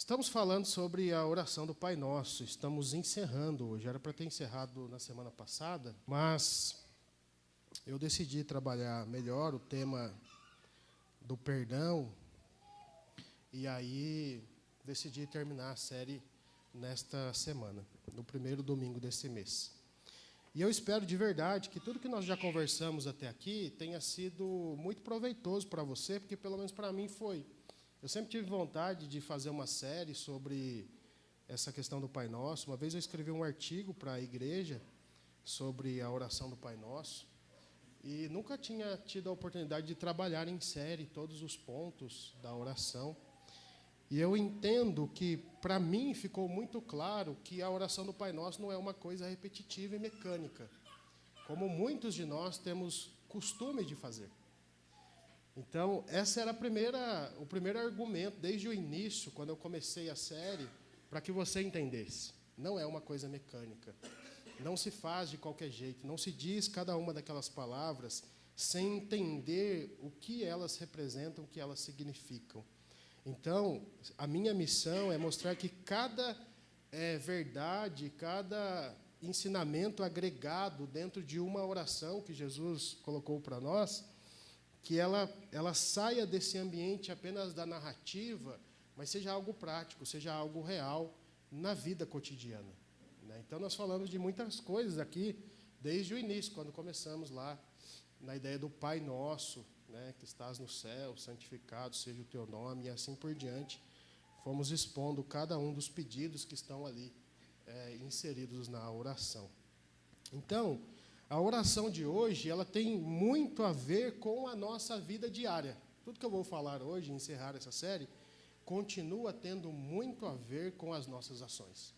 Estamos falando sobre a oração do Pai Nosso. Estamos encerrando hoje. Era para ter encerrado na semana passada, mas eu decidi trabalhar melhor o tema do perdão e aí decidi terminar a série nesta semana, no primeiro domingo desse mês. E eu espero de verdade que tudo que nós já conversamos até aqui tenha sido muito proveitoso para você, porque pelo menos para mim foi. Eu sempre tive vontade de fazer uma série sobre essa questão do Pai Nosso. Uma vez eu escrevi um artigo para a igreja sobre a oração do Pai Nosso e nunca tinha tido a oportunidade de trabalhar em série todos os pontos da oração. E eu entendo que, para mim, ficou muito claro que a oração do Pai Nosso não é uma coisa repetitiva e mecânica, como muitos de nós temos costume de fazer. Então, esse era o primeiro argumento, desde o início, quando eu comecei a série, para que você entendesse. Não é uma coisa mecânica. Não se faz de qualquer jeito. Não se diz cada uma daquelas palavras sem entender o que elas representam, o que elas significam. Então, a minha missão é mostrar que cada verdade, cada ensinamento agregado dentro de uma oração que Jesus colocou para nós, que ela saia desse ambiente apenas da narrativa, mas seja algo prático, seja algo real na vida cotidiana, né? Então, nós falamos de muitas coisas aqui, desde o início, quando começamos lá, na ideia do Pai Nosso, né, que estás no céu, santificado seja o teu nome, e assim por diante. Fomos expondo cada um dos pedidos que estão ali inseridos na oração. Então, a oração de hoje, ela tem muito a ver com a nossa vida diária. Tudo que eu vou falar hoje, encerrar essa série, continua tendo muito a ver com as nossas ações.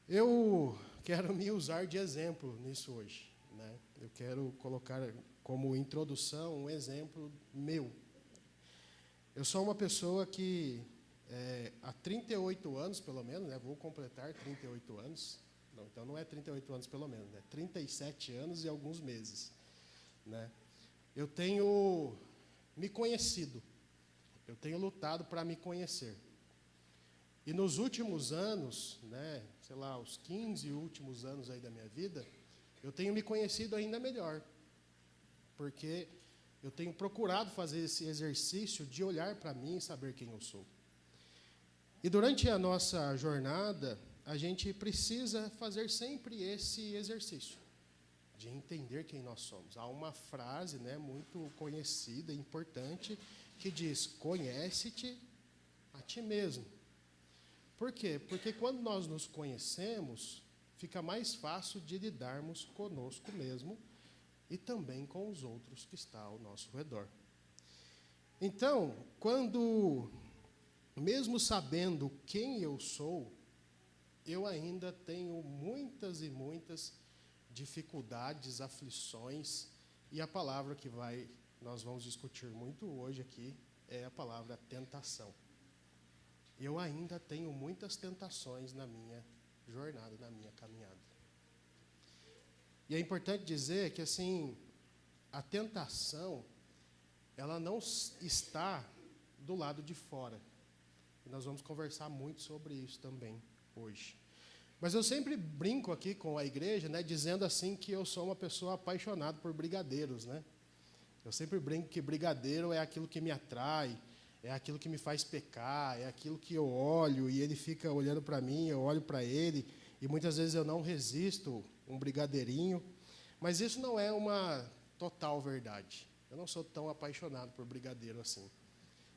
Eu quero me usar de exemplo nisso hoje, né? Eu quero colocar como introdução um exemplo meu. Eu sou uma pessoa que há 38 anos, pelo menos, né, vou completar 38 anos. Não, então não é 38 anos pelo menos, né, 37 anos e alguns meses, né? Eu tenho me conhecido, eu tenho lutado para me conhecer. E nos últimos anos, né, sei lá, os 15 últimos anos aí da minha vida, eu tenho me conhecido ainda melhor, porque eu tenho procurado fazer esse exercício de olhar para mim e saber quem eu sou. E durante a nossa jornada, a gente precisa fazer sempre esse exercício de entender quem nós somos. Há uma frase, né, muito conhecida e importante que diz: conhece-te a ti mesmo. Por quê? Porque quando nós nos conhecemos, fica mais fácil de lidarmos conosco mesmo e também com os outros que estão ao nosso redor. Então, mesmo sabendo quem eu sou, eu ainda tenho muitas e muitas dificuldades, aflições, e a palavra que nós vamos discutir muito hoje aqui é a palavra tentação. Eu ainda tenho muitas tentações na minha jornada, na minha caminhada. E é importante dizer que, assim, a tentação, ela não está do lado de fora. E nós vamos conversar muito sobre isso também hoje. Mas eu sempre brinco aqui com a igreja, né, dizendo assim que eu sou uma pessoa apaixonada por brigadeiros, né? Eu sempre brinco que brigadeiro é aquilo que me atrai, é aquilo que me faz pecar, é aquilo que eu olho e ele fica olhando para mim, eu olho para ele, e muitas vezes eu não resisto um brigadeirinho, mas isso não é uma total verdade. Eu não sou tão apaixonado por brigadeiro assim.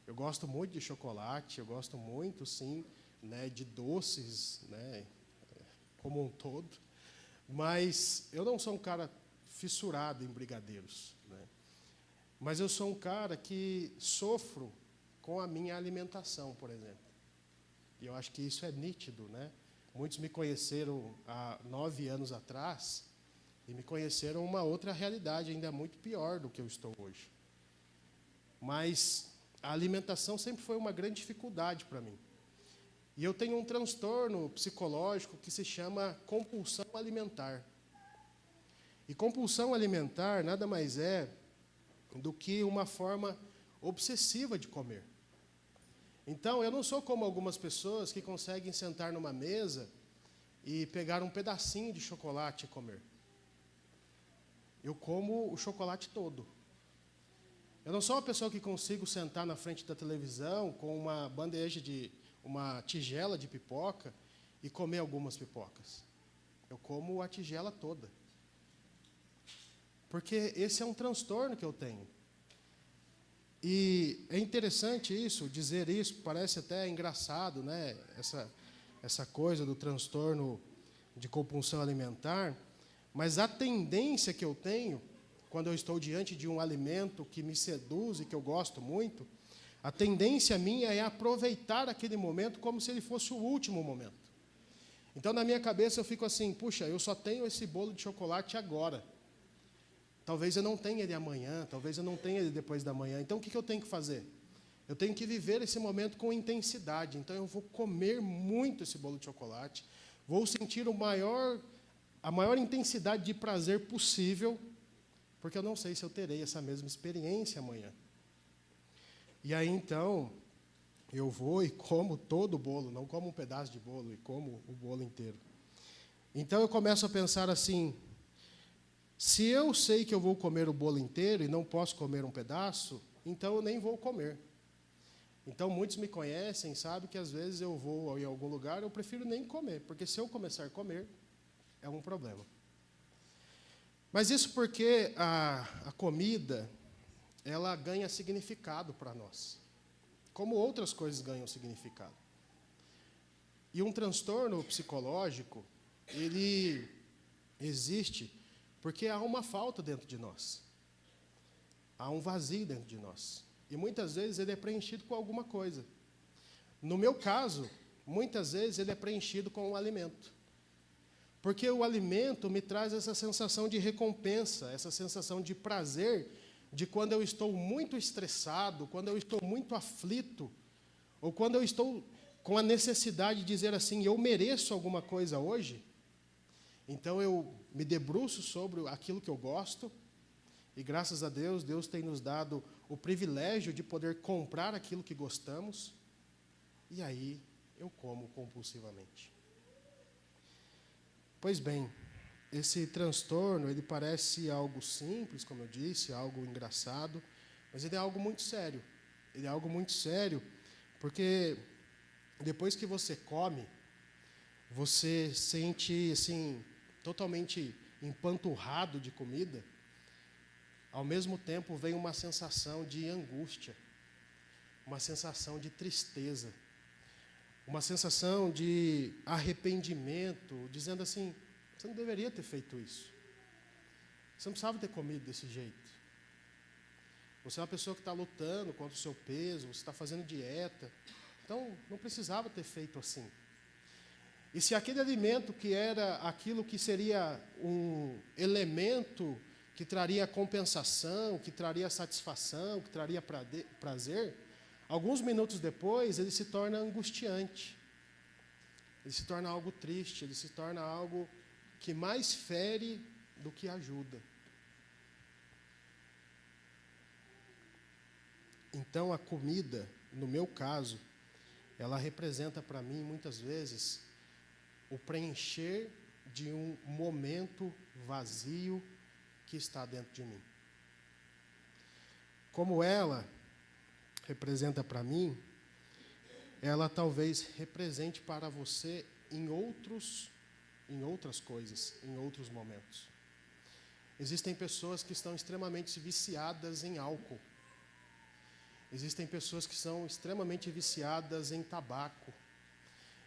Eu gosto muito de chocolate, eu gosto muito, sim, né, de doces, né, como um todo, mas eu não sou um cara fissurado em brigadeiros, né? Mas eu sou um cara que sofro com a minha alimentação, por exemplo. E eu acho que isso é nítido, né? Muitos me conheceram há 9 anos atrás e me conheceram uma outra realidade ainda muito pior do que eu estou hoje. Mas a alimentação sempre foi uma grande dificuldade para mim. E eu tenho um transtorno psicológico que se chama compulsão alimentar. E compulsão alimentar nada mais é do que uma forma obsessiva de comer. Então, eu não sou como algumas pessoas que conseguem sentar numa mesa e pegar um pedacinho de chocolate e comer. Eu como o chocolate todo. Eu não sou uma pessoa que consigo sentar na frente da televisão com uma tigela de pipoca e comer algumas pipocas. Eu como a tigela toda. Porque esse é um transtorno que eu tenho. E é interessante isso, dizer isso, parece até engraçado, né? Essa coisa do transtorno de compulsão alimentar, mas a tendência que eu tenho, quando eu estou diante de um alimento que me seduz e que eu gosto muito, a tendência minha é aproveitar aquele momento como se ele fosse o último momento. Então, na minha cabeça, eu fico assim, puxa, eu só tenho esse bolo de chocolate agora. Talvez eu não tenha ele amanhã, talvez eu não tenha ele depois da manhã. Então, o que eu tenho que fazer? Eu tenho que viver esse momento com intensidade. Então, eu vou comer muito esse bolo de chocolate, vou sentir a maior intensidade de prazer possível, porque eu não sei se eu terei essa mesma experiência amanhã. E aí, então, eu vou e como todo o bolo, não como um pedaço de bolo, e como o bolo inteiro. Então, eu começo a pensar assim, se eu sei que eu vou comer o bolo inteiro e não posso comer um pedaço, então eu nem vou comer. Então, muitos me conhecem, sabem que às vezes eu vou em algum lugar, eu prefiro nem comer, porque se eu começar a comer, é um problema. Mas isso porque a comida, ela ganha significado para nós, como outras coisas ganham significado. E um transtorno psicológico, ele existe porque há uma falta dentro de nós. Há um vazio dentro de nós. E muitas vezes ele é preenchido com alguma coisa. No meu caso, muitas vezes ele é preenchido com um alimento. Porque o alimento me traz essa sensação de recompensa, essa sensação de prazer, de quando eu estou muito estressado, quando eu estou muito aflito, ou quando eu estou com a necessidade de dizer assim, eu mereço alguma coisa hoje. Então, eu me debruço sobre aquilo que eu gosto, e graças a Deus, Deus tem nos dado o privilégio de poder comprar aquilo que gostamos, e aí eu como compulsivamente. Pois bem, esse transtorno, ele parece algo simples, como eu disse, algo engraçado, mas ele é algo muito sério. Ele é algo muito sério, porque depois que você come, você sente, assim, totalmente empanturrado de comida, ao mesmo tempo vem uma sensação de angústia, uma sensação de tristeza, uma sensação de arrependimento, dizendo assim, você não deveria ter feito isso. Você não precisava ter comido desse jeito. Você é uma pessoa que está lutando contra o seu peso, você está fazendo dieta, então não precisava ter feito assim. E se aquele alimento que era aquilo que seria um elemento que traria compensação, que traria satisfação, que traria prazer, alguns minutos depois ele se torna angustiante, ele se torna algo triste, ele se torna algo que mais fere do que ajuda. Então a comida, no meu caso, ela representa para mim muitas vezes o preencher de um momento vazio que está dentro de mim. Como ela representa para mim, ela talvez represente para você em outras coisas, em outros momentos. Existem pessoas que estão extremamente viciadas em álcool. Existem pessoas que são extremamente viciadas em tabaco.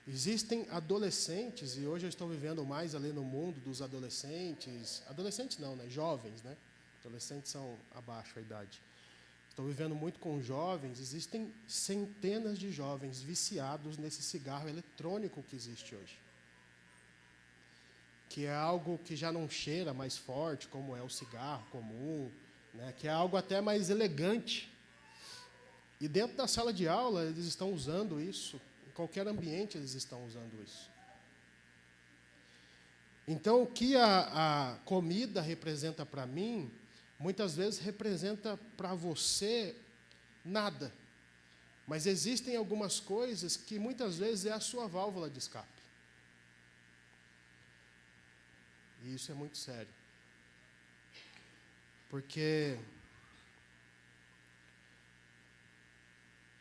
Existem adolescentes, e hoje eu estou vivendo mais ali no mundo dos adolescentes não, né? Jovens, né? Adolescentes são abaixo a idade. Estou vivendo muito com jovens, existem centenas de jovens viciados nesse cigarro eletrônico que existe hoje. Que é algo que já não cheira mais forte, como é o cigarro comum, né? Que é algo até mais elegante. E dentro da sala de aula eles estão usando isso. Em qualquer ambiente eles estão usando isso. Então, o que a comida representa para mim, muitas vezes representa para você nada. Mas existem algumas coisas que muitas vezes é a sua válvula de escape. E isso é muito sério. Porque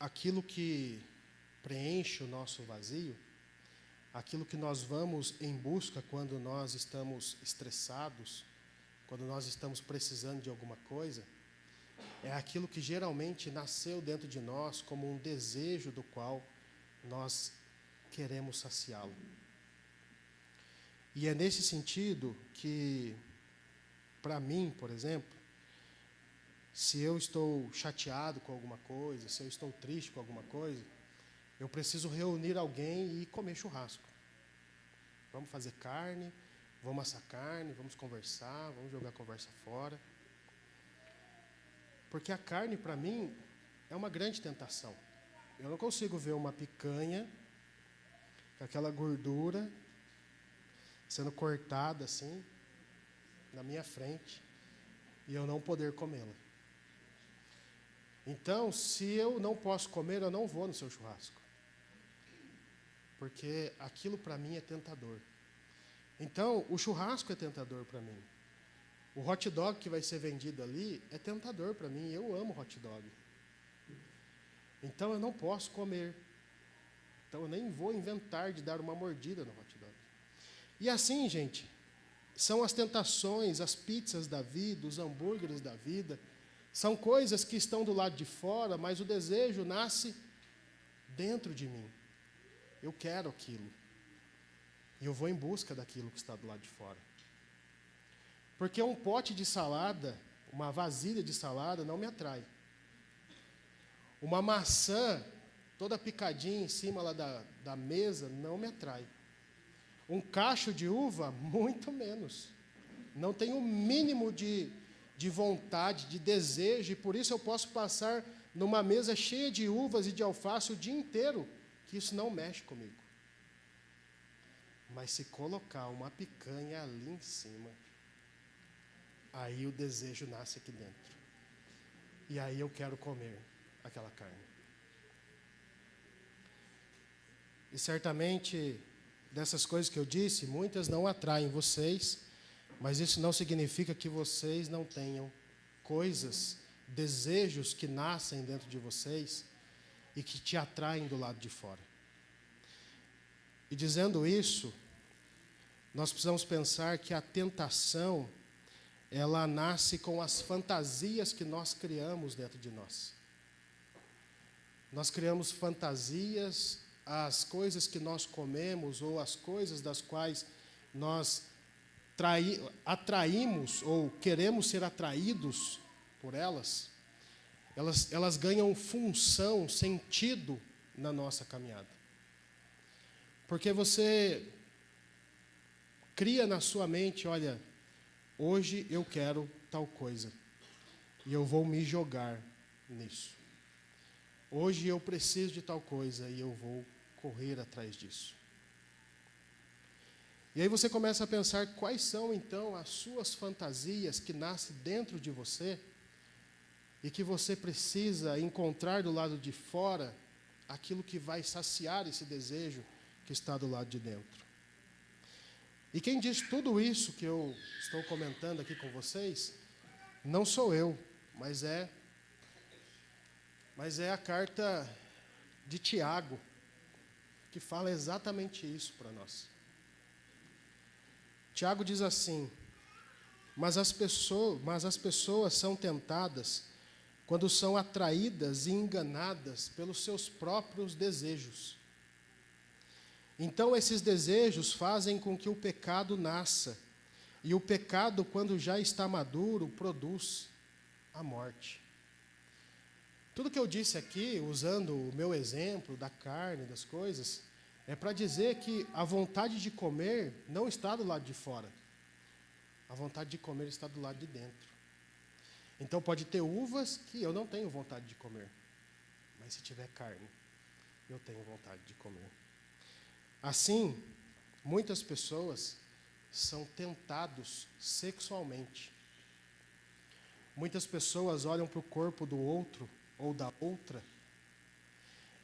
aquilo que preenche o nosso vazio, aquilo que nós vamos em busca quando nós estamos estressados, quando nós estamos precisando de alguma coisa, é aquilo que geralmente nasceu dentro de nós como um desejo do qual nós queremos saciá-lo. E é nesse sentido que, para mim, por exemplo, se eu estou chateado com alguma coisa, se eu estou triste com alguma coisa, eu preciso reunir alguém e comer churrasco. Vamos fazer carne, vamos assar carne, vamos conversar, vamos jogar a conversa fora. Porque a carne, para mim, é uma grande tentação. Eu não consigo ver uma picanha com aquela gordura sendo cortada assim, na minha frente, e eu não poder comê-la. Então, se eu não posso comer, eu não vou no seu churrasco. Porque aquilo para mim é tentador. Então, o churrasco é tentador para mim. O hot dog que vai ser vendido ali é tentador para mim. Eu amo hot dog. Então, eu não posso comer. Então, eu nem vou inventar de dar uma mordida no hot dog. E assim, gente, são as tentações, as pizzas da vida, os hambúrgueres da vida. São coisas que estão do lado de fora, mas o desejo nasce dentro de mim. Eu quero aquilo. E eu vou em busca daquilo que está do lado de fora. Porque um pote de salada, uma vasilha de salada, não me atrai. Uma maçã toda picadinha em cima lá da mesa não me atrai. Um cacho de uva, muito menos. Não tenho o mínimo de vontade, de desejo, e por isso eu posso passar numa mesa cheia de uvas e de alface o dia inteiro, que isso não mexe comigo. Mas se colocar uma picanha ali em cima, aí o desejo nasce aqui dentro. E aí eu quero comer aquela carne. E certamente, dessas coisas que eu disse, muitas não atraem vocês, mas isso não significa que vocês não tenham coisas, desejos que nascem dentro de vocês e que te atraem do lado de fora. E dizendo isso, nós precisamos pensar que a tentação, ela nasce com as fantasias que nós criamos dentro de nós. Nós criamos fantasias, as coisas que nós comemos ou as coisas das quais nós atraímos ou queremos ser atraídos por elas ganham função, sentido na nossa caminhada. Porque você cria na sua mente, olha, hoje eu quero tal coisa e eu vou me jogar nisso. Hoje eu preciso de tal coisa e eu vou correr atrás disso. E aí você começa a pensar quais são, então, as suas fantasias que nascem dentro de você e que você precisa encontrar do lado de fora aquilo que vai saciar esse desejo que está do lado de dentro. E quem diz tudo isso que eu estou comentando aqui com vocês, não sou eu, mas é a carta de Tiago, que fala exatamente isso para nós. Tiago diz assim: mas as pessoas são tentadas quando são atraídas e enganadas pelos seus próprios desejos. Então esses desejos fazem com que o pecado nasça, e o pecado, quando já está maduro, produz a morte. Tudo que eu disse aqui, usando o meu exemplo da carne, das coisas, é para dizer que a vontade de comer não está do lado de fora. A vontade de comer está do lado de dentro. Então pode ter uvas que eu não tenho vontade de comer. Mas se tiver carne, eu tenho vontade de comer. Assim, muitas pessoas são tentados sexualmente. Muitas pessoas olham para o corpo do outro ou da outra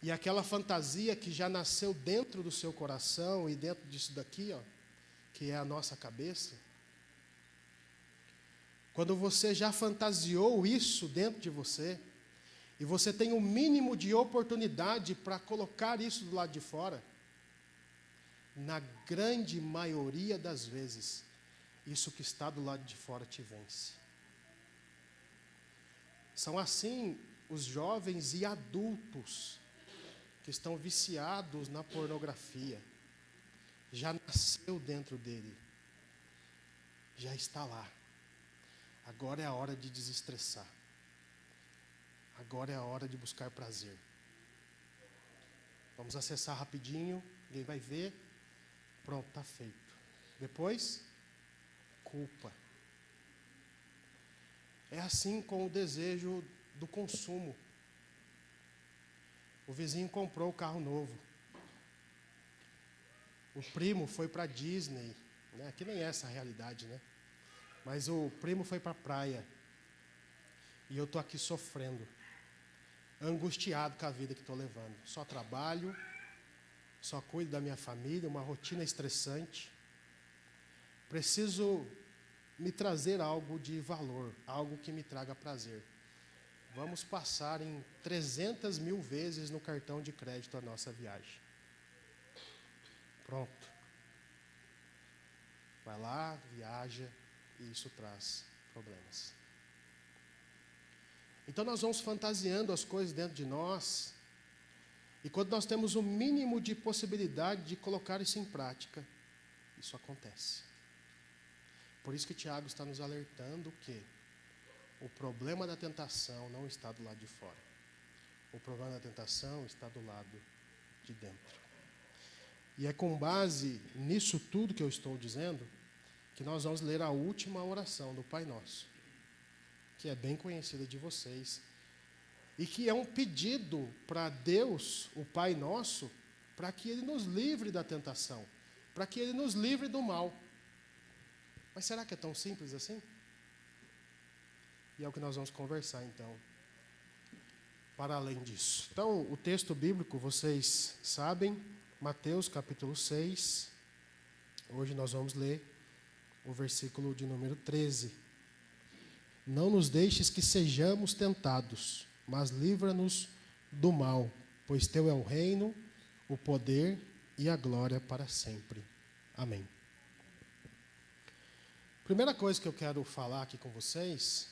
E aquela fantasia que já nasceu dentro do seu coração e dentro disso daqui, ó, que é a nossa cabeça. Quando você já fantasiou isso dentro de você, e você tem o mínimo de oportunidade para colocar isso do lado de fora, na grande maioria das vezes, isso que está do lado de fora te vence. São assim os jovens e adultos que estão viciados na pornografia. Já nasceu dentro dele. Já está lá. Agora é a hora de desestressar. Agora é a hora de buscar prazer. Vamos acessar rapidinho, ninguém vai ver. Pronto, está feito. Depois, culpa. É assim com o desejo do consumo. O vizinho comprou o carro novo. O primo foi para a Disney. Né? Aqui nem é essa a realidade, né? Mas o primo foi para a praia. E eu estou aqui sofrendo. Angustiado com a vida que estou levando. Só trabalho, só cuido da minha família, uma rotina estressante. Preciso me trazer algo de valor, algo que me traga prazer. Vamos passar em 300 mil vezes no cartão de crédito a nossa viagem. Pronto. Vai lá, viaja, e isso traz problemas. Então nós vamos fantasiando as coisas dentro de nós, e quando nós temos o mínimo de possibilidade de colocar isso em prática, isso acontece. Por isso que Tiago está nos alertando que o problema da tentação não está do lado de fora. O problema da tentação está do lado de dentro. E é com base nisso tudo que eu estou dizendo, que nós vamos ler a última oração do Pai Nosso, que é bem conhecida de vocês, e que é um pedido para Deus, o Pai Nosso, para que Ele nos livre da tentação, para que Ele nos livre do mal. Mas será que é tão simples assim? E é o que nós vamos conversar, então, para além disso. Então, o texto bíblico, vocês sabem, Mateus capítulo 6. Hoje nós vamos ler o versículo de número 13. Não nos deixes que sejamos tentados, mas livra-nos do mal, pois teu é o reino, o poder e a glória para sempre. Amém. Primeira coisa que eu quero falar aqui com vocês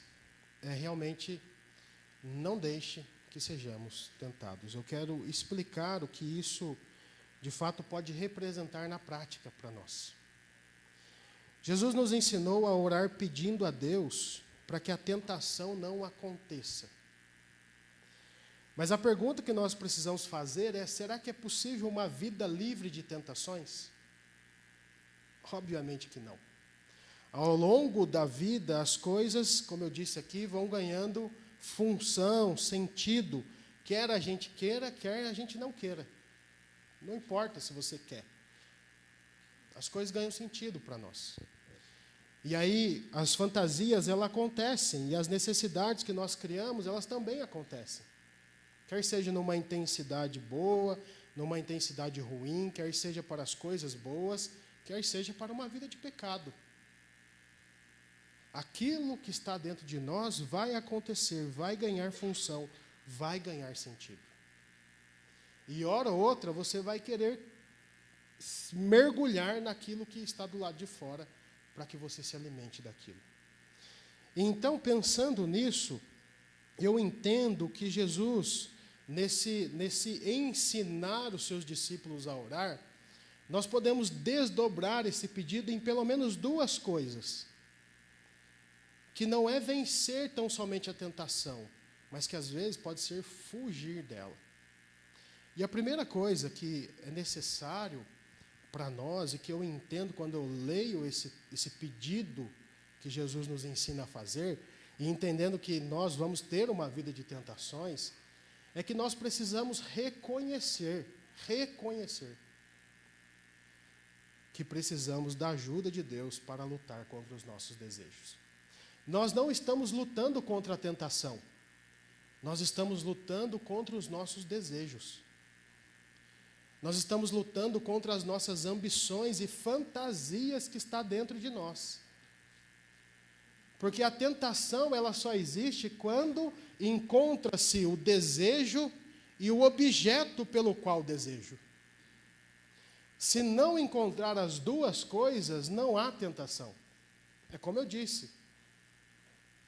é realmente não deixe que sejamos tentados. Eu quero explicar o que isso, de fato, pode representar na prática para nós. Jesus nos ensinou a orar pedindo a Deus para que a tentação não aconteça. Mas a pergunta que nós precisamos fazer é: será que é possível uma vida livre de tentações? Obviamente que não. Ao longo da vida, as coisas, como eu disse aqui, vão ganhando função, sentido, quer a gente queira, quer a gente não queira. Não importa se você quer. As coisas ganham sentido para nós. E aí, as fantasias, elas acontecem, e as necessidades que nós criamos, elas também acontecem. Quer seja numa intensidade boa, numa intensidade ruim, quer seja para as coisas boas, quer seja para uma vida de pecado. Aquilo que está dentro de nós vai acontecer, vai ganhar função, vai ganhar sentido. E hora ou outra você vai querer mergulhar naquilo que está do lado de fora, para que você se alimente daquilo. Então, pensando nisso, eu entendo que Jesus, nesse ensinar os seus discípulos a orar, nós podemos desdobrar esse pedido em pelo menos duas coisas. Que não é vencer tão somente a tentação, mas que às vezes pode ser fugir dela. E a primeira coisa que é necessário para nós, e que eu entendo quando eu leio esse pedido que Jesus nos ensina a fazer, e entendendo que nós vamos ter uma vida de tentações, é que nós precisamos reconhecer que precisamos da ajuda de Deus para lutar contra os nossos desejos. Nós não estamos lutando contra a tentação. Nós estamos lutando contra os nossos desejos. Nós estamos lutando contra as nossas ambições e fantasias que está dentro de nós. Porque a tentação, ela só existe quando encontra-se o desejo e o objeto pelo qual desejo. Se não encontrar as duas coisas, não há tentação. É como eu disse,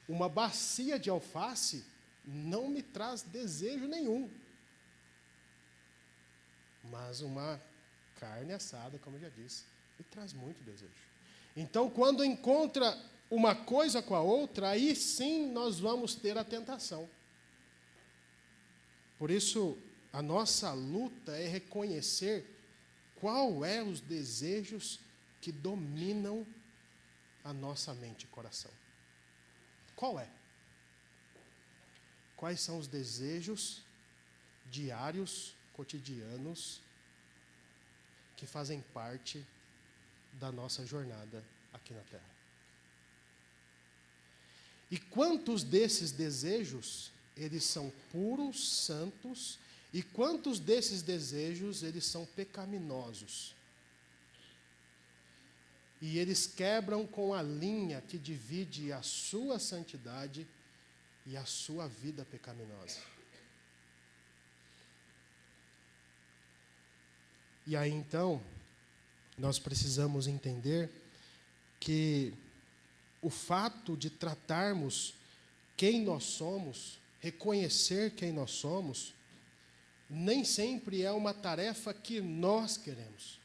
uma bacia de alface não me traz desejo nenhum. Mas uma carne assada, como eu já disse, me traz muito desejo. Então, quando encontra uma coisa com a outra, aí sim nós vamos ter a tentação. Por isso, a nossa luta é reconhecer qual é os desejos que dominam a nossa mente e coração. Qual é? Quais são os desejos diários, cotidianos, que fazem parte da nossa jornada aqui na Terra? E quantos desses desejos, eles são puros, santos, e quantos desses desejos, eles são pecaminosos? E eles quebram com a linha que divide a sua santidade e a sua vida pecaminosa. E aí então, nós precisamos entender que o fato de tratarmos quem nós somos, reconhecer quem nós somos, nem sempre é uma tarefa que nós queremos.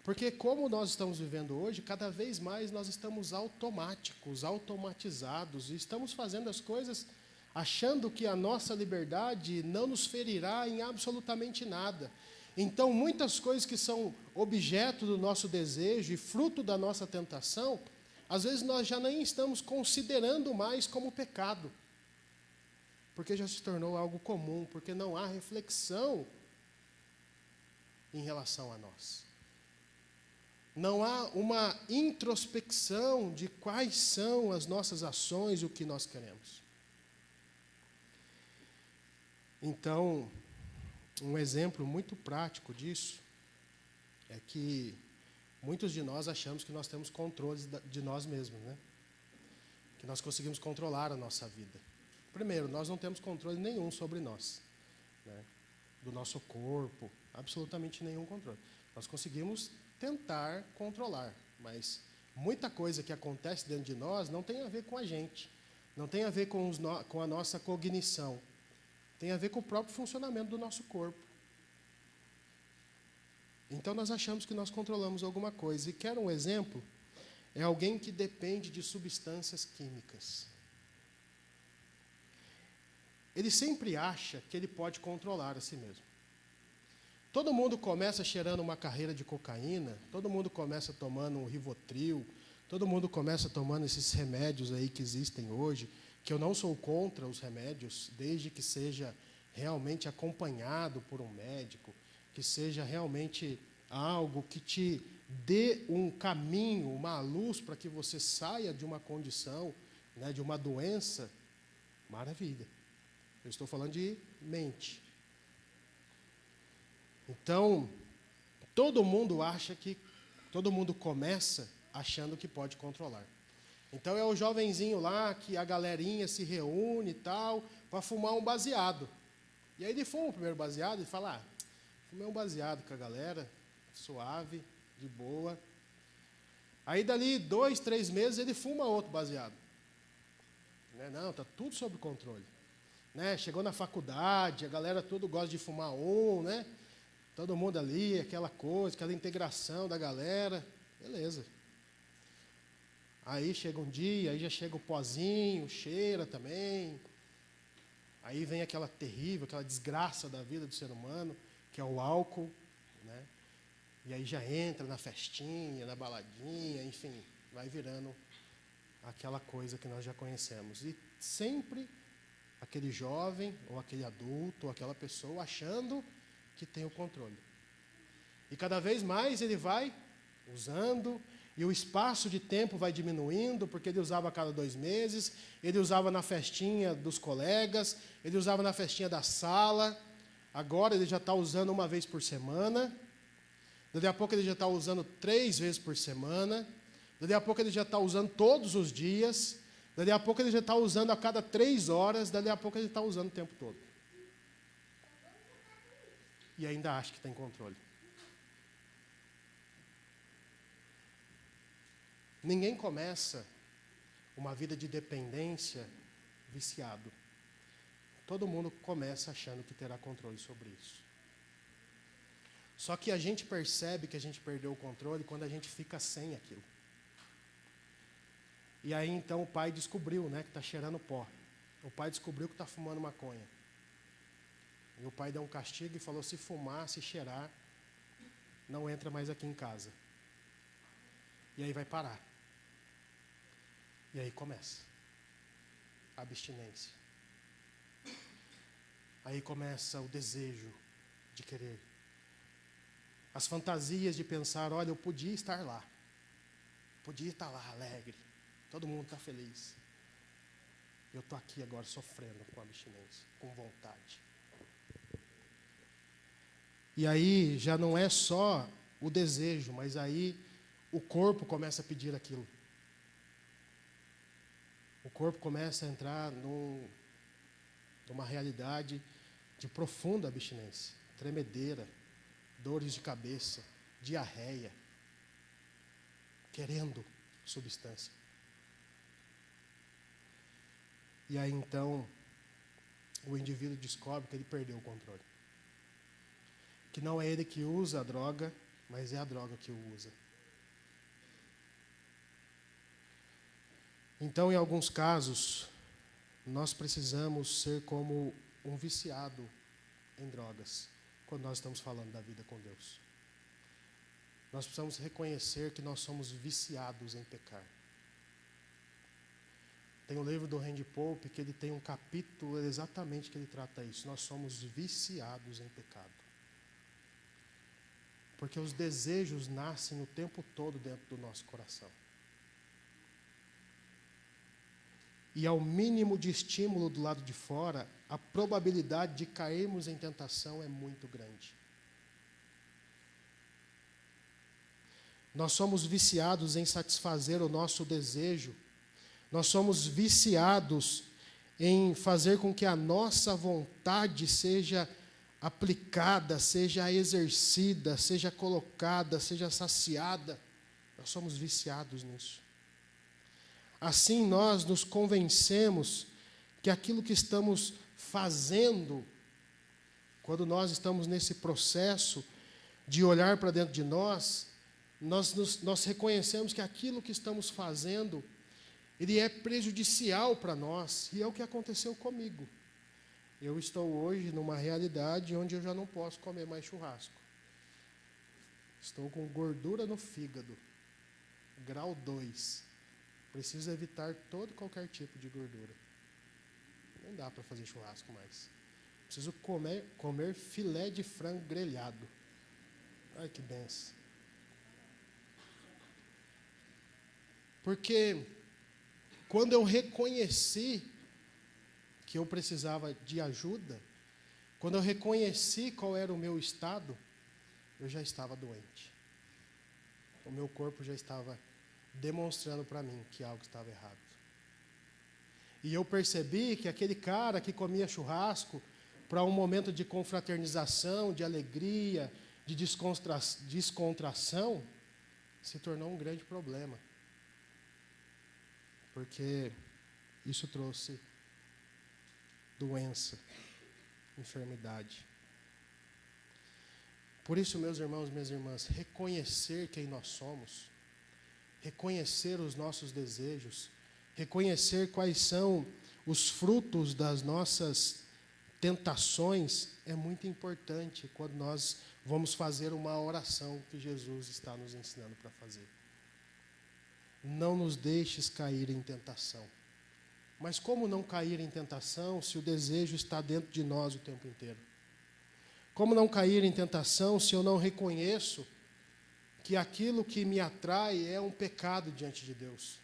Porque como nós estamos vivendo hoje, cada vez mais nós estamos automáticos, automatizados, e estamos fazendo as coisas achando que a nossa liberdade não nos ferirá em absolutamente nada. Então, muitas coisas que são objeto do nosso desejo e fruto da nossa tentação, às vezes nós já nem estamos considerando mais como pecado, porque já se tornou algo comum, porque não há reflexão em relação a nós. Não há uma introspecção de quais são as nossas ações, o que nós queremos. Então, um exemplo muito prático disso é que muitos de nós achamos que nós temos controle de nós mesmos, né? Que nós conseguimos controlar a nossa vida. Primeiro, nós não temos controle nenhum sobre nós, né? Do nosso corpo, absolutamente nenhum controle. Nós conseguimos tentar controlar, mas muita coisa que acontece dentro de nós não tem a ver com a gente, não tem a ver com a nossa cognição, tem a ver com o próprio funcionamento do nosso corpo. Então nós achamos que nós controlamos alguma coisa. E quero um exemplo, é alguém que depende de substâncias químicas. Ele sempre acha que ele pode controlar a si mesmo. Todo mundo começa cheirando uma carreira de cocaína, todo mundo começa tomando um Rivotril, todo mundo começa tomando esses remédios aí que existem hoje, que eu não sou contra os remédios, desde que seja realmente acompanhado por um médico, que seja realmente algo que te dê um caminho, uma luz para que você saia de uma condição, né, de uma doença. Maravilha. Eu estou falando de mente. Então, todo mundo começa achando que pode controlar. Então é o jovenzinho lá que a galerinha se reúne e tal, para fumar um baseado. E aí ele fuma o primeiro baseado e fala, fumei um baseado com a galera, suave, de boa. Aí dali 2, 3 meses ele fuma outro baseado. Né? Não, está tudo sob controle. Né? Chegou na faculdade, a galera tudo gosta de fumar um, né? Todo mundo ali, aquela coisa, aquela integração da galera. Beleza. Aí chega um dia, aí já chega o pozinho, cheira também. Aí vem aquela terrível, aquela desgraça da vida do ser humano, que é o álcool, né? E aí já entra na festinha, na baladinha, enfim, vai virando aquela coisa que nós já conhecemos. E sempre aquele jovem, ou aquele adulto, ou aquela pessoa achando que tem o controle. E cada vez mais ele vai usando, e o espaço de tempo vai diminuindo, porque ele usava a cada 2 meses, ele usava na festinha dos colegas, ele usava na festinha da sala, Agora ele já está usando uma vez por semana. Daqui a pouco ele já está usando 3 vezes por semana. Daqui a pouco ele já está usando todos os dias. Daqui a pouco ele já está usando a cada 3 horas. Daqui a pouco ele está usando o tempo todo. E ainda acha que tem controle. Ninguém começa uma vida de dependência viciado. Todo mundo começa achando que terá controle sobre isso. Só que a gente percebe que a gente perdeu o controle quando a gente fica sem aquilo. E aí então o pai descobriu, né, que está cheirando pó. O pai descobriu que está fumando maconha. E o pai deu um castigo e falou: se fumar, se cheirar, não entra mais aqui em casa. E aí vai parar. E aí começa a abstinência. Aí começa o desejo de querer. As fantasias de pensar: olha, eu podia estar lá. Podia estar lá alegre. Todo mundo está feliz. Eu estou aqui agora sofrendo com a abstinência, com vontade. E aí já não é só o desejo, mas aí o corpo começa a pedir aquilo. O corpo começa a entrar numa realidade de profunda abstinência. Tremedeira, dores de cabeça, diarreia, querendo substância. E aí então o indivíduo descobre que ele perdeu o controle. Que não é ele que usa a droga, mas é a droga que o usa. Então, em alguns casos, nós precisamos ser como um viciado em drogas, quando nós estamos falando da vida com Deus. Nós precisamos reconhecer que nós somos viciados em pecar. Tem um livro do Randy Pope que ele tem um capítulo exatamente que ele trata isso. Nós somos viciados em pecado. Porque os desejos nascem o tempo todo dentro do nosso coração. E ao mínimo de estímulo do lado de fora, a probabilidade de cairmos em tentação é muito grande. Nós somos viciados em satisfazer o nosso desejo. Nós somos viciados em fazer com que a nossa vontade seja aplicada, seja exercida, seja colocada, seja saciada. Nós somos viciados nisso. Assim nós nos convencemos que aquilo que estamos fazendo, quando nós estamos nesse processo de olhar para dentro de nós, nós reconhecemos que aquilo que estamos fazendo, ele é prejudicial para nós, e é o que aconteceu comigo. Eu estou hoje numa realidade onde eu já não posso comer mais churrasco. Estou com gordura no fígado, grau 2. Preciso evitar qualquer tipo de gordura. Não dá para fazer churrasco mais. Preciso comer filé de frango grelhado. Ai, que benção. Porque quando eu reconheci que eu precisava de ajuda, quando eu reconheci qual era o meu estado, eu já estava doente. O meu corpo já estava demonstrando para mim que algo estava errado. E eu percebi que aquele cara que comia churrasco para um momento de confraternização, de alegria, de descontração, se tornou um grande problema. Porque isso trouxe doença, enfermidade. Por isso, meus irmãos e minhas irmãs, reconhecer quem nós somos, reconhecer os nossos desejos, reconhecer quais são os frutos das nossas tentações é muito importante quando nós vamos fazer uma oração que Jesus está nos ensinando para fazer. Não nos deixes cair em tentação. Mas como não cair em tentação se o desejo está dentro de nós o tempo inteiro? Como não cair em tentação se eu não reconheço que aquilo que me atrai é um pecado diante de Deus?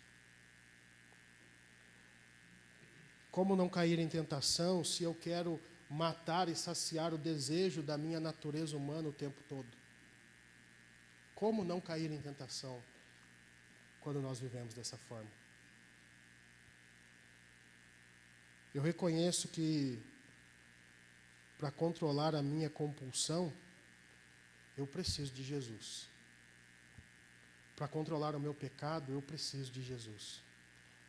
Como não cair em tentação se eu quero matar e saciar o desejo da minha natureza humana o tempo todo. Como não cair em tentação quando nós vivemos dessa forma? Eu reconheço que para controlar a minha compulsão, eu preciso de Jesus. Para controlar o meu pecado, eu preciso de Jesus.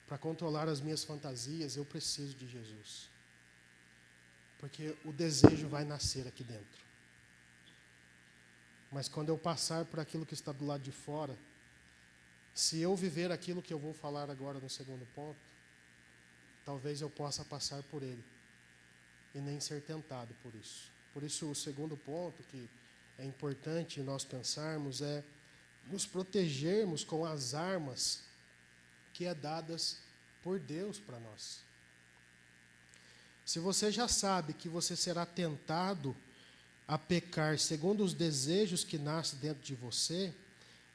Para controlar as minhas fantasias, eu preciso de Jesus. Porque o desejo vai nascer aqui dentro. Mas quando eu passar por aquilo que está do lado de fora, se eu viver aquilo que eu vou falar agora no segundo ponto, talvez eu possa passar por ele e nem ser tentado por isso. Por isso, o segundo ponto que é importante nós pensarmos é nos protegermos com as armas que é dadas por Deus para nós. Se você já sabe que você será tentado a pecar segundo os desejos que nascem dentro de você,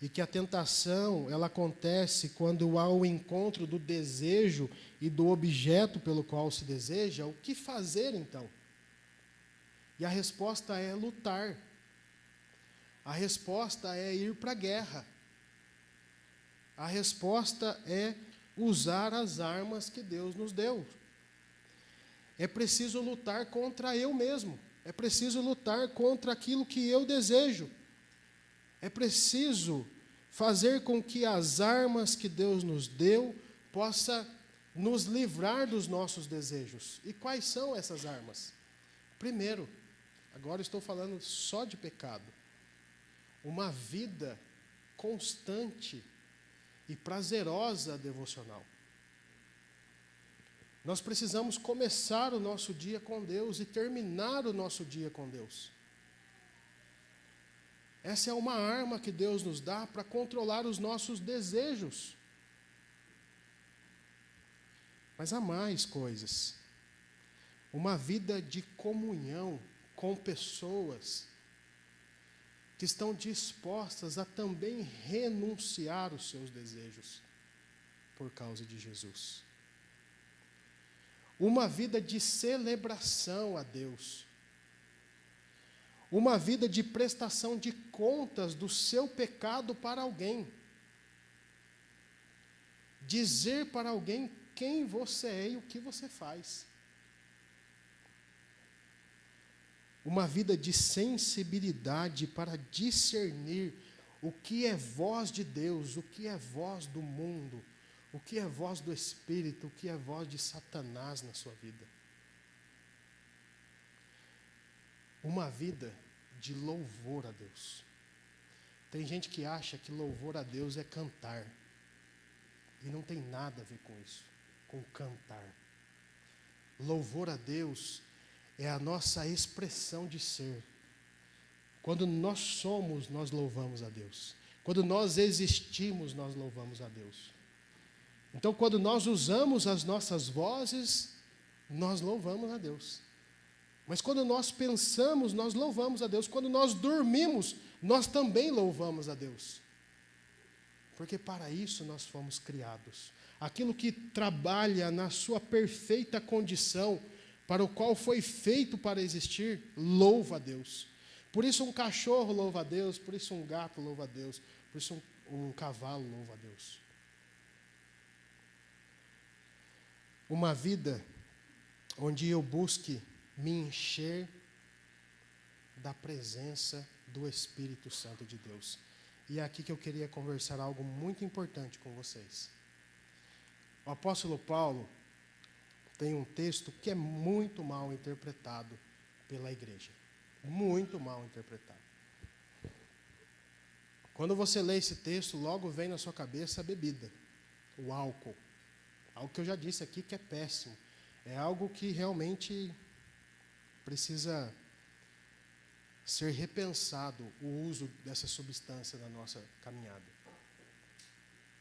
e que a tentação ela acontece quando há o encontro do desejo e do objeto pelo qual se deseja, o que fazer então? E a resposta é lutar. A resposta é ir para a guerra. A resposta é usar as armas que Deus nos deu. É preciso lutar contra eu mesmo. É preciso lutar contra aquilo que eu desejo. É preciso fazer com que as armas que Deus nos deu possa nos livrar dos nossos desejos. E quais são essas armas? Primeiro, agora estou falando só de pecado. Uma vida constante e prazerosa devocional. Nós precisamos começar o nosso dia com Deus e terminar o nosso dia com Deus. Essa é uma arma que Deus nos dá para controlar os nossos desejos. Mas há mais coisas. Uma vida de comunhão com pessoas que estão dispostas a também renunciar os seus desejos por causa de Jesus. Uma vida de celebração a Deus. Uma vida de prestação de contas do seu pecado para alguém. Dizer para alguém quem você é e o que você faz. Uma vida de sensibilidade para discernir o que é voz de Deus, o que é voz do mundo, o que é voz do Espírito, o que é voz de Satanás na sua vida. Uma vida de louvor a Deus. Tem gente que acha que louvor a Deus é cantar. E não tem nada a ver com isso, com cantar. Louvor a Deus é a nossa expressão de ser. Quando nós somos, nós louvamos a Deus. Quando nós existimos, nós louvamos a Deus. Então, quando nós usamos as nossas vozes, nós louvamos a Deus. Mas quando nós pensamos, nós louvamos a Deus. Quando nós dormimos, nós também louvamos a Deus. Porque para isso nós fomos criados. Aquilo que trabalha na sua perfeita condição, para o qual foi feito para existir, louva a Deus. Por isso um cachorro louva a Deus, por isso um gato louva a Deus, por isso um cavalo louva a Deus. Uma vida onde eu busque me encher da presença do Espírito Santo de Deus. E é aqui que eu queria conversar algo muito importante com vocês. O apóstolo Paulo tem um texto que é muito mal interpretado pela igreja. Muito mal interpretado. Quando você lê esse texto, logo vem na sua cabeça a bebida, o álcool. Algo que eu já disse aqui que é péssimo. É algo que realmente precisa ser repensado o uso dessa substância na nossa caminhada.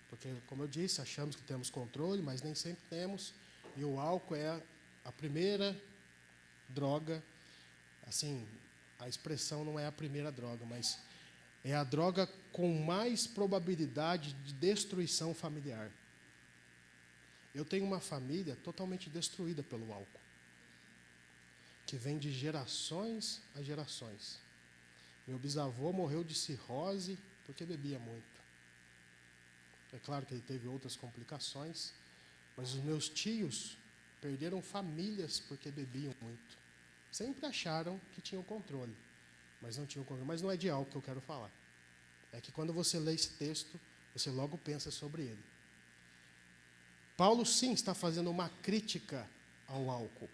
Porque, como eu disse, achamos que temos controle, mas nem sempre temos. E o álcool é a primeira droga, assim, a expressão não é a primeira droga, mas é a droga com mais probabilidade de destruição familiar. Eu tenho uma família totalmente destruída pelo álcool. que vem de gerações a gerações. Meu bisavô morreu de cirrose porque bebia muito. É claro que ele teve outras complicações, mas os meus tios perderam famílias porque bebiam muito. Sempre acharam que tinham controle, mas não tinham controle. Mas não é de álcool que eu quero falar. É que quando você lê esse texto, você logo pensa sobre ele. Paulo, sim, está fazendo uma crítica ao álcool,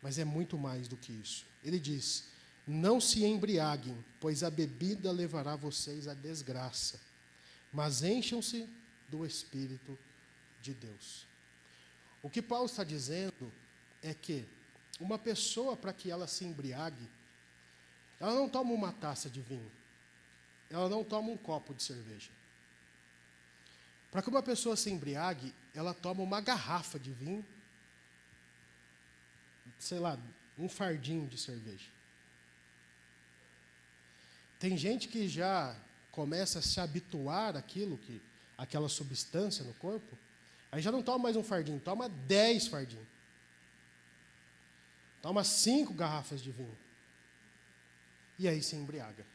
mas é muito mais do que isso. Ele diz: não se embriaguem, pois a bebida levará vocês à desgraça, mas encham-se do Espírito de Deus. O que Paulo está dizendo é que uma pessoa, para que ela se embriague, ela não toma uma taça de vinho, ela não toma um copo de cerveja. Para que uma pessoa se embriague, ela toma uma garrafa de vinho, sei lá, um fardinho de cerveja. Tem gente que já começa a se habituar àquela substância no corpo, aí já não toma mais um fardinho, toma 10 fardinhos. Toma 5 garrafas de vinho. E aí se embriaga.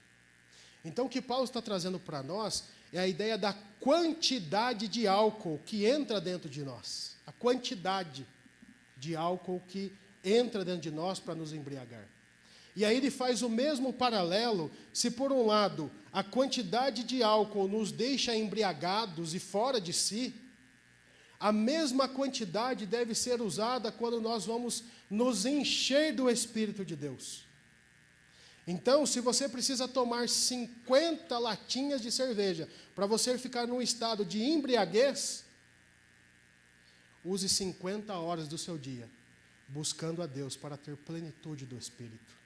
Então o que Paulo está trazendo para nós é a ideia da quantidade de álcool que entra dentro de nós. A quantidade de álcool que entra dentro de nós para nos embriagar. E aí ele faz o mesmo paralelo, se por um lado a quantidade de álcool nos deixa embriagados e fora de si, a mesma quantidade deve ser usada quando nós vamos nos encher do Espírito de Deus. Então, se você precisa tomar 50 latinhas de cerveja para você ficar num estado de embriaguez, use 50 horas do seu dia buscando a Deus para ter plenitude do Espírito.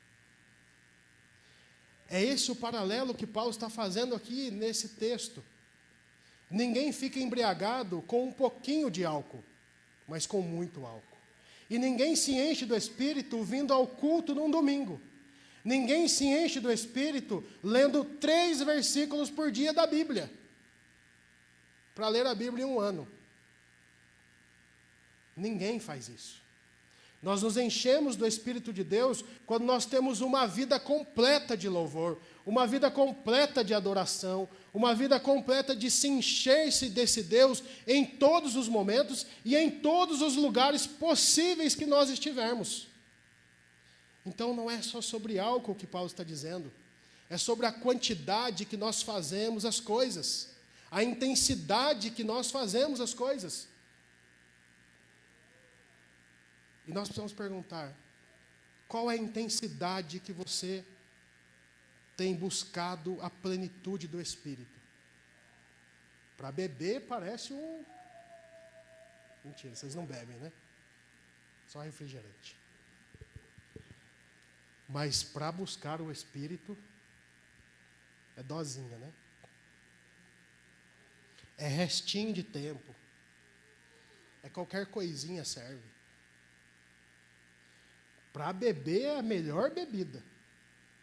É esse o paralelo que Paulo está fazendo aqui nesse texto. Ninguém fica embriagado com um pouquinho de álcool, mas com muito álcool. E ninguém se enche do Espírito vindo ao culto num domingo. Ninguém se enche do Espírito lendo 3 versículos por dia da Bíblia, para ler a Bíblia em um ano. Ninguém faz isso. Nós nos enchemos do Espírito de Deus quando nós temos uma vida completa de louvor, uma vida completa de adoração, uma vida completa de se encher-se desse Deus em todos os momentos e em todos os lugares possíveis que nós estivermos. Então não é só sobre álcool que Paulo está dizendo, é sobre a quantidade que nós fazemos as coisas, a intensidade que nós fazemos as coisas. E nós precisamos perguntar, qual é a intensidade que você tem buscado a plenitude do Espírito? Para beber parece um... Mentira, vocês não bebem, né? Só refrigerante. Mas para buscar o Espírito, é dosinha, né? É restinho de tempo. É qualquer coisinha serve. Para beber é a melhor bebida.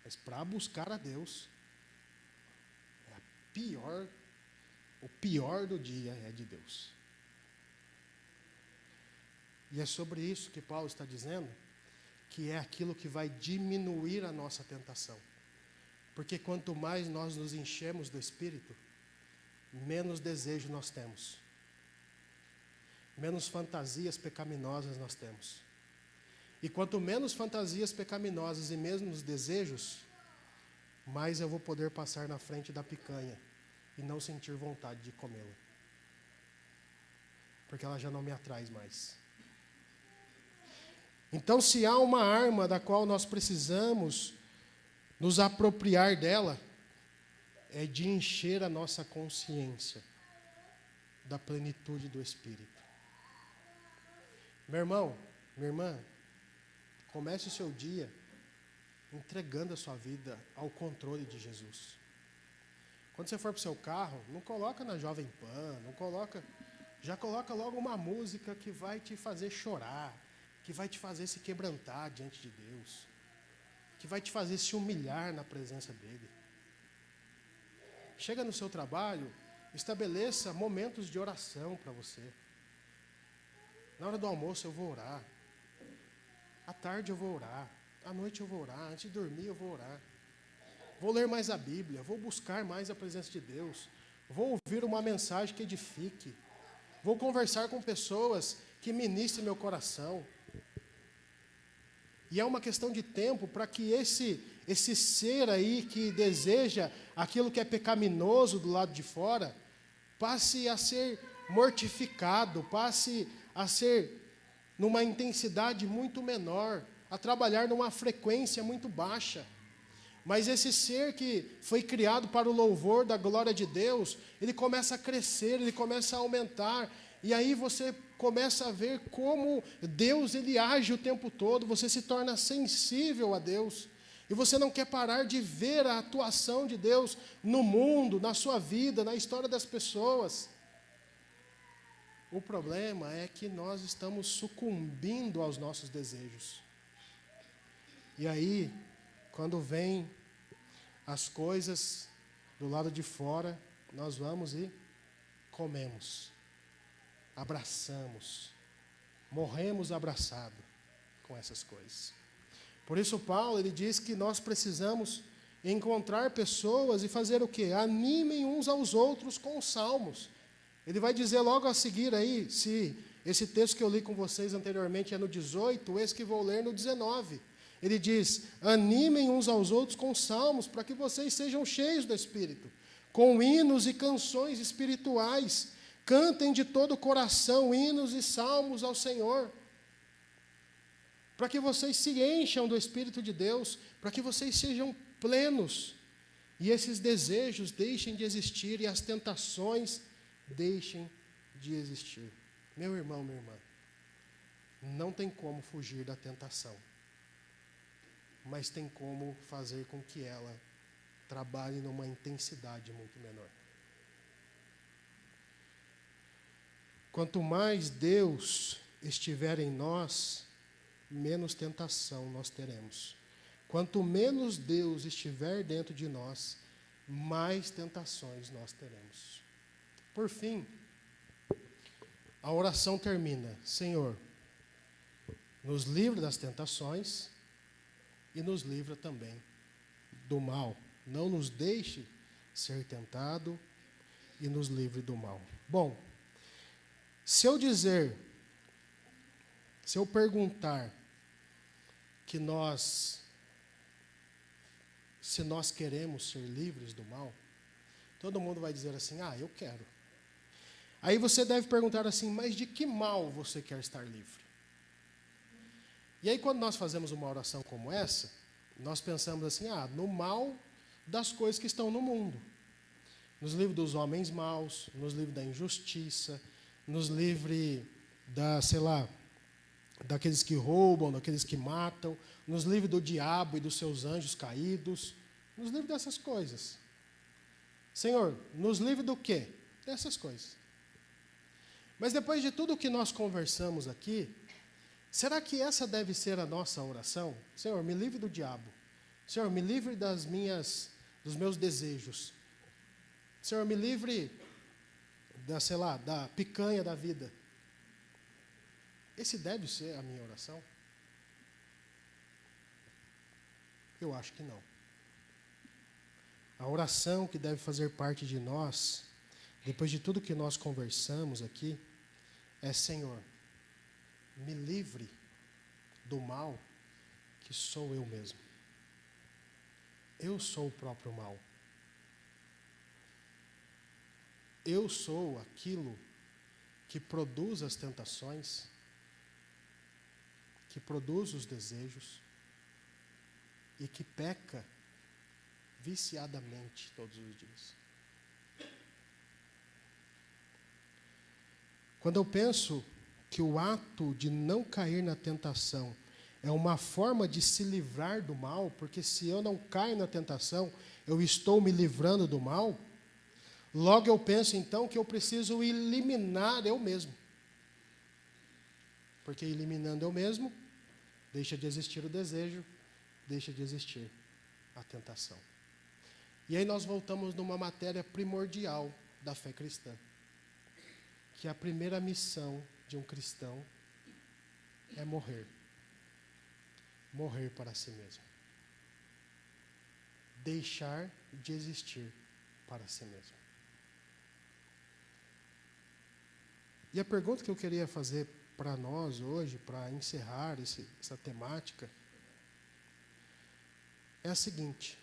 Mas para buscar a Deus, é o pior do dia é de Deus. E é sobre isso que Paulo está dizendo, que é aquilo que vai diminuir a nossa tentação. Porque quanto mais nós nos enchemos do Espírito, menos desejo nós temos. Menos fantasias pecaminosas nós temos. E quanto menos fantasias pecaminosas e menos desejos, mais eu vou poder passar na frente da picanha e não sentir vontade de comê-la. Porque ela já não me atrai mais. Então, se há uma arma da qual nós precisamos nos apropriar dela, é de encher a nossa consciência da plenitude do Espírito. Meu irmão, minha irmã, comece o seu dia entregando a sua vida ao controle de Jesus. Quando você for para o seu carro, não coloca na Jovem Pan, já coloca logo uma música que vai te fazer chorar, que vai te fazer se quebrantar diante de Deus, que vai te fazer se humilhar na presença dEle. Chega no seu trabalho, estabeleça momentos de oração para você. Na hora do almoço eu vou orar. À tarde eu vou orar, à noite eu vou orar, antes de dormir eu vou orar. Vou ler mais a Bíblia, vou buscar mais a presença de Deus, vou ouvir uma mensagem que edifique, vou conversar com pessoas que ministrem meu coração. E é uma questão de tempo para que esse ser aí que deseja aquilo que é pecaminoso do lado de fora, passe a ser mortificado, passe a ser numa intensidade muito menor, a trabalhar numa frequência muito baixa. Mas esse ser que foi criado para o louvor da glória de Deus, ele começa a crescer, ele começa a aumentar, e aí você começa a ver como Deus ele age o tempo todo, você se torna sensível a Deus, e você não quer parar de ver a atuação de Deus no mundo, na sua vida, na história das pessoas. O problema é que nós estamos sucumbindo aos nossos desejos. E aí, quando vem as coisas do lado de fora, nós vamos e comemos, abraçamos, morremos abraçados com essas coisas. Por isso Paulo, ele diz que nós precisamos encontrar pessoas e fazer o quê? Animem uns aos outros com os salmos. Ele vai dizer logo a seguir aí, se esse texto que eu li com vocês anteriormente é no 18, esse que vou ler no 19. Ele diz, animem uns aos outros com salmos, para que vocês sejam cheios do Espírito, com hinos e canções espirituais, cantem de todo o coração hinos e salmos ao Senhor, para que vocês se encham do Espírito de Deus, para que vocês sejam plenos, e esses desejos deixem de existir, e as tentações deixem de existir. Meu irmão, minha irmã, não tem como fugir da tentação, mas tem como fazer com que ela trabalhe numa intensidade muito menor. Quanto mais Deus estiver em nós, menos tentação nós teremos. Quanto menos Deus estiver dentro de nós, mais tentações nós teremos. Por fim, a oração termina: Senhor, nos livra das tentações e nos livra também do mal. Não nos deixe ser tentado e nos livre do mal. Bom, se eu perguntar que se nós queremos ser livres do mal, todo mundo vai dizer assim, eu quero. Aí você deve perguntar assim, mas de que mal você quer estar livre? E aí quando nós fazemos uma oração como essa, nós pensamos assim, no mal das coisas que estão no mundo. Nos livre dos homens maus, nos livre da injustiça, nos livre daqueles que roubam, daqueles que matam, nos livre do diabo e dos seus anjos caídos, nos livre dessas coisas. Senhor, nos livre do quê? Dessas coisas. Mas depois de tudo o que nós conversamos aqui, será que essa deve ser a nossa oração? Senhor, me livre do diabo. Senhor, me livre dos meus desejos. Senhor, me livre da picanha da vida. Esse deve ser a minha oração? Eu acho que não. A oração que deve fazer parte de nós, depois de tudo que nós conversamos aqui, é: Senhor, me livre do mal que sou eu mesmo. Eu sou o próprio mal. Eu sou aquilo que produz as tentações, que produz os desejos e que peca viciadamente todos os dias. Quando eu penso que o ato de não cair na tentação é uma forma de se livrar do mal, porque se eu não caio na tentação, eu estou me livrando do mal, logo eu penso então que eu preciso eliminar eu mesmo. Porque eliminando eu mesmo, deixa de existir o desejo, deixa de existir a tentação. E aí nós voltamos numa matéria primordial da fé cristã, que a primeira missão de um cristão é morrer. morrer para si mesmo. Deixar de existir para si mesmo. E a pergunta que eu queria fazer para nós hoje, para encerrar essa temática, é a seguinte: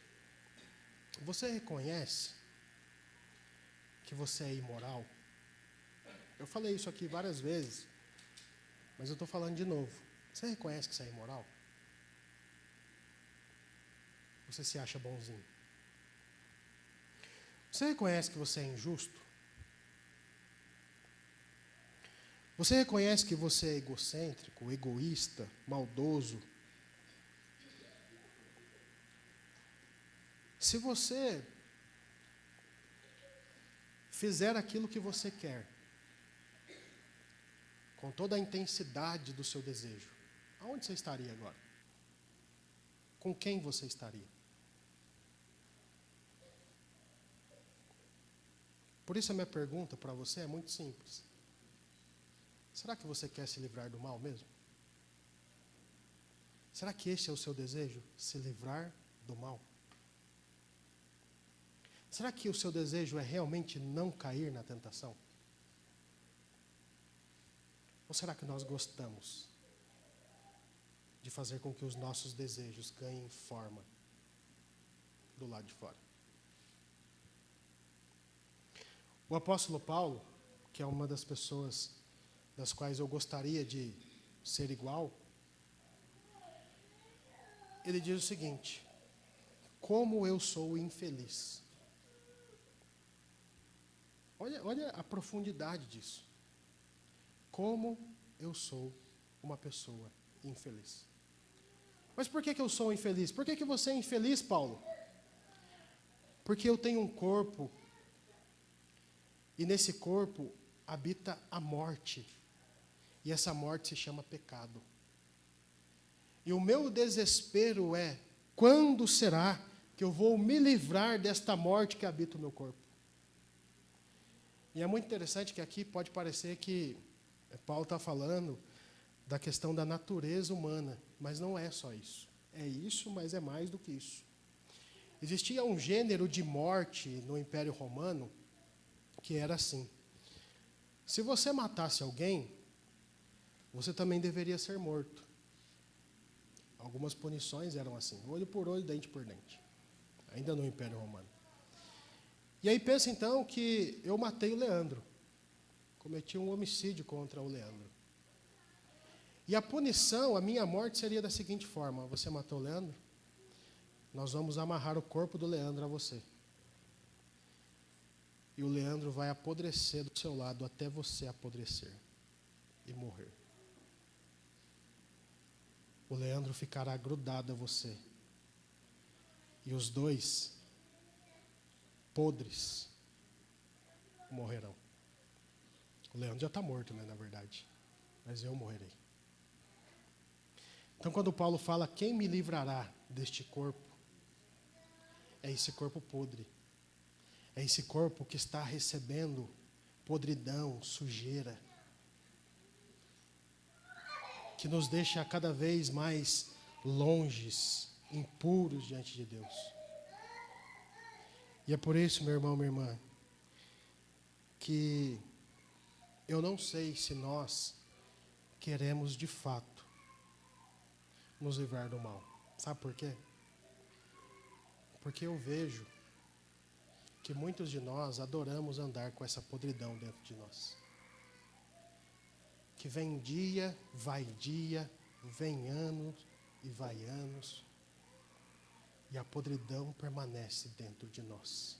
você reconhece que você é imoral? Eu falei isso aqui várias vezes, mas eu estou falando de novo. Você reconhece que você é imoral? Você se acha bonzinho? Você reconhece que você é injusto? Você reconhece que você é egocêntrico, egoísta, maldoso? Se você fizer aquilo que você quer, com toda a intensidade do seu desejo, aonde você estaria agora? Com quem você estaria? Por isso a minha pergunta para você é muito simples. Será que você quer se livrar do mal mesmo? Será que esse é o seu desejo? Se livrar do mal? Será que o seu desejo é realmente não cair na tentação? Ou será que nós gostamos de fazer com que os nossos desejos ganhem forma do lado de fora? O apóstolo Paulo, que é uma das pessoas das quais eu gostaria de ser igual, ele diz o seguinte: como eu sou infeliz. Olha a profundidade disso. Como eu sou uma pessoa infeliz. Mas por que eu sou infeliz? Por que você é infeliz, Paulo? Porque eu tenho um corpo, e nesse corpo habita a morte. E essa morte se chama pecado. E o meu desespero é: quando será que eu vou me livrar desta morte que habita o meu corpo? E é muito interessante que aqui pode parecer que Paulo está falando da questão da natureza humana, mas não é só isso. É isso, mas é mais do que isso. Existia um gênero de morte no Império Romano que era assim: se você matasse alguém, você também deveria ser morto. Algumas punições eram assim: olho por olho, dente por dente. Ainda no Império Romano. E aí pensa então que eu matei o Leandro. Cometi um homicídio contra o Leandro. E a punição, a minha morte, seria da seguinte forma: você matou o Leandro? Nós vamos amarrar o corpo do Leandro a você. E o Leandro vai apodrecer do seu lado até você apodrecer e morrer. O Leandro ficará grudado a você. E os dois, podres, morrerão. O Leandro já está morto, né, na verdade. Mas eu morrerei. Então, quando Paulo fala: quem me livrará deste corpo? É esse corpo podre. É esse corpo que está recebendo podridão, sujeira, que nos deixa cada vez mais longes, impuros diante de Deus. E é por isso, meu irmão, minha irmã, que eu não sei se nós queremos de fato nos livrar do mal. Sabe por quê? Porque eu vejo que muitos de nós adoramos andar com essa podridão dentro de nós. Que vem dia, vem anos e vai anos, e a podridão permanece dentro de nós.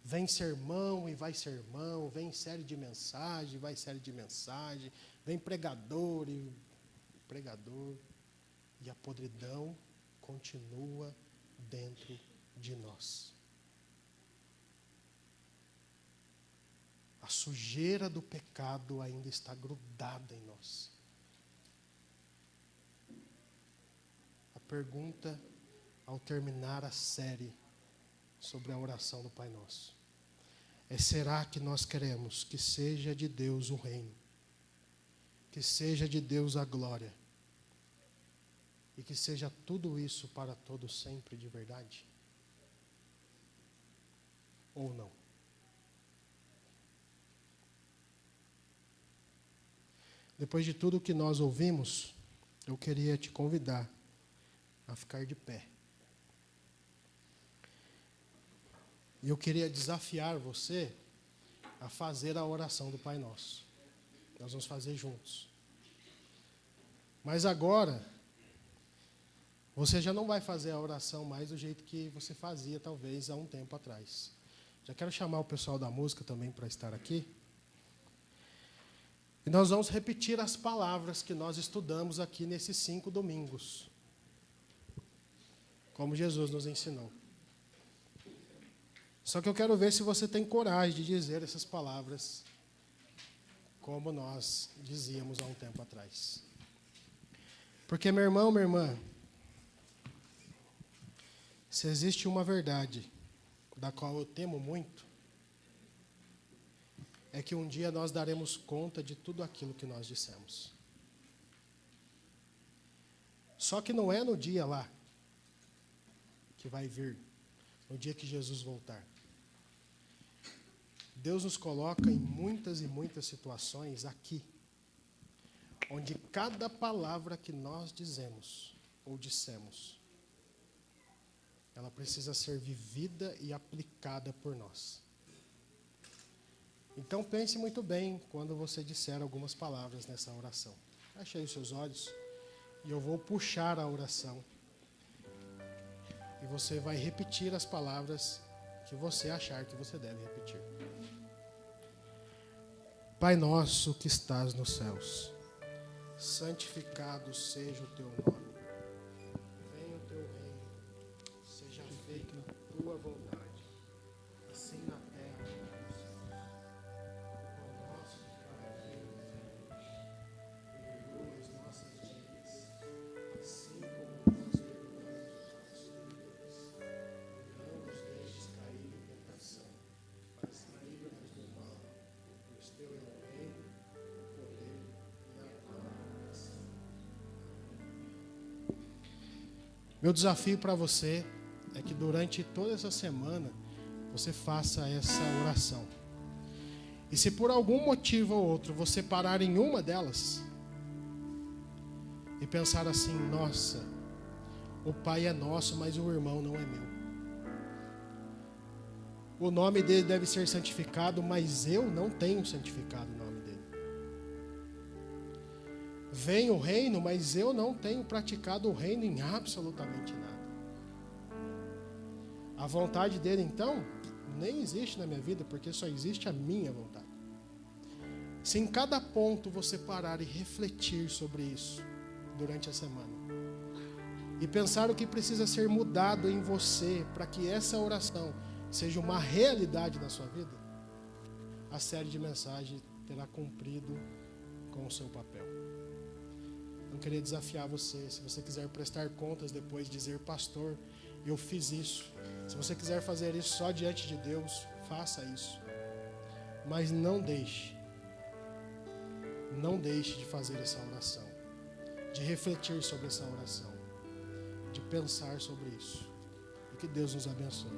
Vem sermão e vai sermão, vem série de mensagem, vai série de mensagem, vem pregador, e a podridão continua dentro de nós. A sujeira do pecado ainda está grudada em nós. A pergunta, ao terminar a série sobre a oração do Pai Nosso, é: será que nós queremos que seja de Deus o reino? Que seja de Deus a glória? e que seja tudo isso para todo sempre de verdade? Ou não? Depois de tudo que nós ouvimos, eu queria te convidar a ficar de pé. E eu queria desafiar você a fazer a oração do Pai Nosso. Nós vamos fazer juntos. Mas agora, você já não vai fazer a oração mais do jeito que você fazia, talvez, há um tempo atrás. Já quero chamar o pessoal da música também para estar aqui. E nós vamos repetir as palavras que nós estudamos aqui nesses 5 domingos, como Jesus nos ensinou. Só que eu quero ver se você tem coragem de dizer essas palavras como nós dizíamos há um tempo atrás. Porque, meu irmão, minha irmã, se existe uma verdade da qual eu temo muito, é que um dia nós daremos conta de tudo aquilo que nós dissemos. Só que não é no dia lá que vai vir, no dia que Jesus voltar. Deus nos coloca em muitas e muitas situações aqui, onde cada palavra que nós dizemos ou dissemos, ela precisa ser vivida e aplicada por nós. Então pense muito bem quando você disser algumas palavras nessa oração. Feche aí os seus olhos e eu vou puxar a oração. E você vai repetir as palavras que você achar que você deve repetir. Pai nosso que estás nos céus, santificado seja o teu nome. Venha o teu reino, seja feita a tua vontade, assim na terra como no céu. O pão nosso de cada dia nos dai hoje. Perdoa as nossas dívidas, assim como nós perdoamos os nossos devedores. E não nos deixes cair em tentação, mas livra-nos do mal. Pois teu é o reino, o poder e a glória para sempre. Meu desafio para você é que durante toda essa semana você faça essa oração. E se por algum motivo ou outro você parar em uma delas e pensar assim: nossa, o pai é nosso, mas o irmão não é meu. O nome dele deve ser santificado, mas eu não tenho santificado o nome dele. Vem o reino, mas eu não tenho praticado o reino em absolutamente nada. A vontade dele, então, nem existe na minha vida, porque só existe a minha vontade. Se em cada ponto você parar e refletir sobre isso durante a semana, e pensar o que precisa ser mudado em você para que essa oração seja uma realidade na sua vida, a série de mensagens terá cumprido com o seu papel. Eu queria desafiar você, se você quiser prestar contas depois, dizer: pastor, eu fiz isso. Se você quiser fazer isso só diante de Deus, faça isso. Mas não deixe de fazer essa oração, de refletir sobre essa oração, de pensar sobre isso. E que Deus nos abençoe.